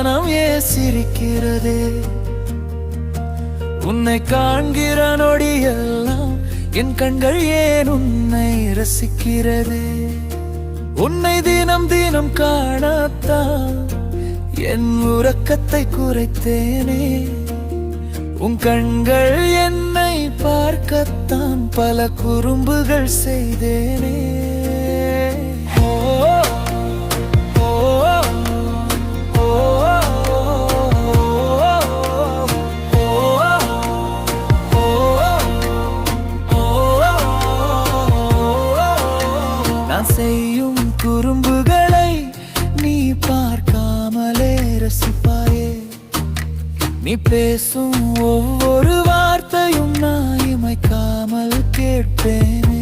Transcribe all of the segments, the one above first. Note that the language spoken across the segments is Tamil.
மனம் ஏன் சிரிக்கிறதே? உன்னை காண்கிற நொடியெல்லாம் என் கண்கள் ஏன் உன்னை ரசிக்கிறதே? உன்னை தினம் தினம் காணத்தான் என் உறக்கத்தை குறைத்தேனே. உன் கண்கள் என்னை பார்க்கத்தான் பல குறும்புகள் செய்தேனே. நான் செய்யும் குறும்புகளை நீ பார்க்காமலே ரசிப்பாயே. நீ பேசும் ஒவ்வொரு வார்த்தையும் நான் இமைக்காமல் கேட்பேனே.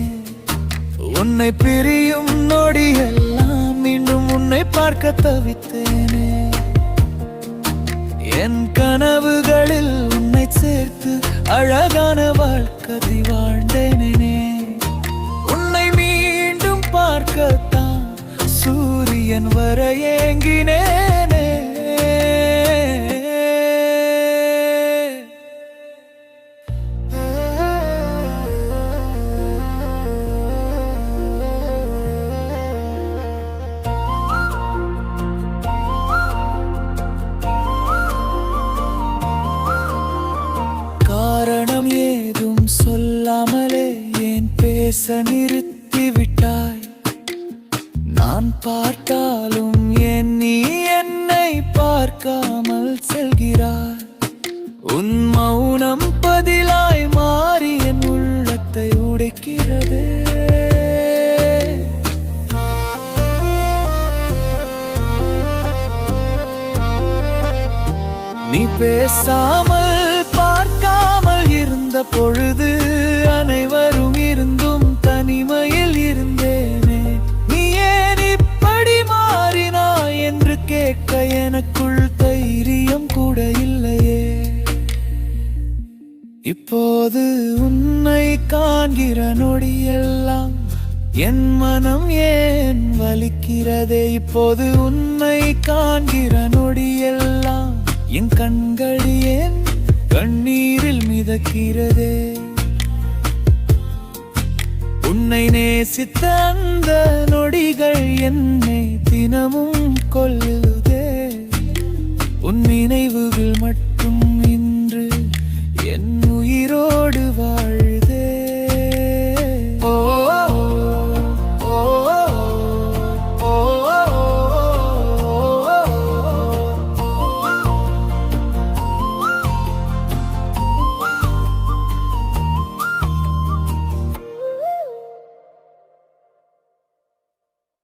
உன்னை பிரியும் நொடியெல்லாம் மீண்டும் உன்னை பார்க்க தவித்தேனே. என் கனவுகளில் உன்னை சேர்த்து அழகான வாழ்க்கை வாழ்ந்தேனே. உன்னை மீண்டும் பார்க்கத்தான் சூரியன் வர ஏங்கினேனே. காரணம் ஏதும் சொல்லாமலே ஏன் பேச நிறுத்திவிட்டாய்? நான் பார்த்தாலும் ஏன் நீ என்னை பார்க்காமல் செல்கிறாய்? உன் மௌனம் பதிலாய் மாறி என் உள்ளத்தை உடைக்கிறதே. நீ பேசாமல் பார்க்காமல் இருந்த பொழுது அனைவரும் இருந்தும் தனிமையில் இருந்தேனே. நீ ஏன் இப்படி மாறினாய் என்று கேட்க எனக்குள் தைரியம் கூட இல்லையே. இப்போது உன்னை காண்கிற நொடியெல்லாம் என் மனம் ஏன் வலிக்கிறதே? இப்போது உன்னை காண்கிற நொடியெல்லாம் என் கண்கள் ஏன் கண்ணீரில் மிதக்கிறதே? உன்னை நேசித்த அந்த நொடிகள் என்னை தினமும் கொல்லுகிறதே.